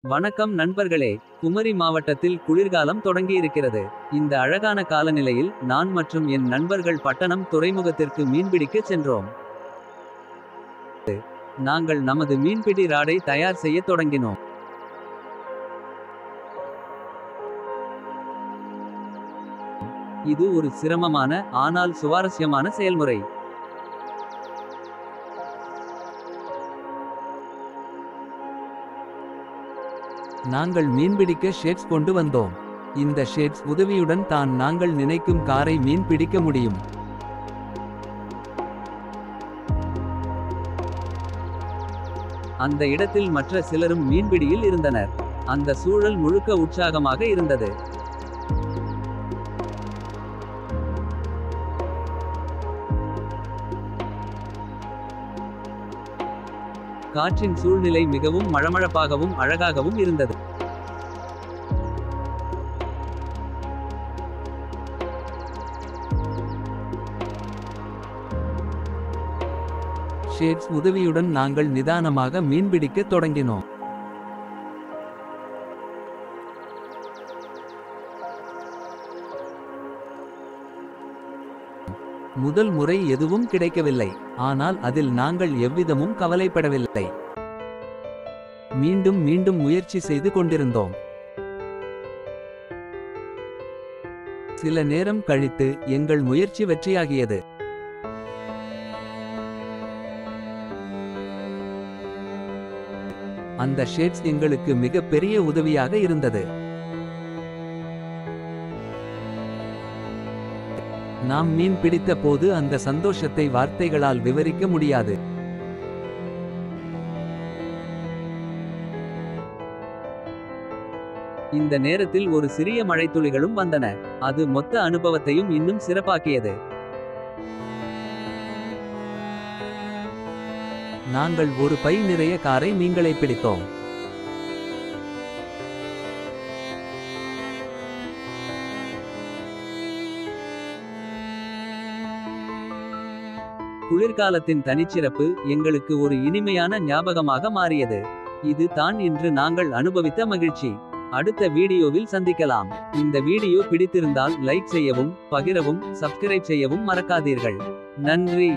வணக்கம் நண்பர்களே. குமரி மாவட்டத்தில் குளிர்காலம் தொடங்கியிருக்கிறது. இந்த அழகான காலநிலையில் நான் மற்றும் என் நண்பர்கள் பட்டணம் துறைமுகத்திற்கு மீன்பிடிக்க சென்றோம். நாங்கள் நமது மீன்பிடி ராடை தயார் செய்ய தொடங்கினோம். இது ஒரு சிரமமான ஆனால் சுவாரஸ்யமான செயல்முறை. நாங்கள் மீன்பிடிக்க ஷேட்ஸ் கொண்டு வந்தோம். இந்த ஷேட்ஸ் உதவியுடன் தான் நாங்கள் நினைக்கும் காரை மீன் பிடிக்க முடியும். அந்த இடத்தில் மற்ற சிலரும் மீன்பிடியில் இருந்தனர். அந்த சூழல் முழுக்க உற்சாகமாக இருந்தது. காற்றின் சூழ்நிலை மிகவும் மழமழப்பாகவும் அழகாகவும் இருந்தது. ஷேட்ஸ் உதவியுடன் நாங்கள் நிதானமாக மீன்பிடிக்க தொடங்கினோம். முதல் முறை எதுவும் கிடைக்கவில்லை. ஆனால் அதில் நாங்கள் எவ்விதமும் கவலைப்படவில்லை. மீண்டும் மீண்டும் முயற்சி செய்து கொண்டிருந்தோம். சில நேரம் கழித்து எங்கள் முயற்சி வெற்றியாகியது. அந்த ஷேட்ஸ் எங்களுக்கு மிக பெரிய உதவியாக இருந்தது. நாம் மீன் பிடித்த போது அந்த சந்தோஷத்தை வார்த்தைகளால் விவரிக்க முடியாது. இந்த நேரத்தில் ஒரு சிறிய மழைத்துளிகளும் வந்தன. அது மொத்த அனுபவத்தையும் இன்னும் சிறப்பாக்கியது. நாங்கள் ஒரு பை நிறைய காரை மீன்களை பிடித்தோம். குளிர்காலத்தின் தனிச்சிறப்பு எங்களுக்கு ஒரு இனிமையான ஞாபகமாக மாறியது. இது தான் இன்று நாங்கள் அனுபவித்த மகிழ்ச்சி. அடுத்த வீடியோவில் சந்திக்கலாம். இந்த வீடியோ பிடித்திருந்தால் லைக் செய்யவும், பகிரவும், சப்ஸ்கிரைப் செய்யவும் மறக்காதீர்கள். நன்றி.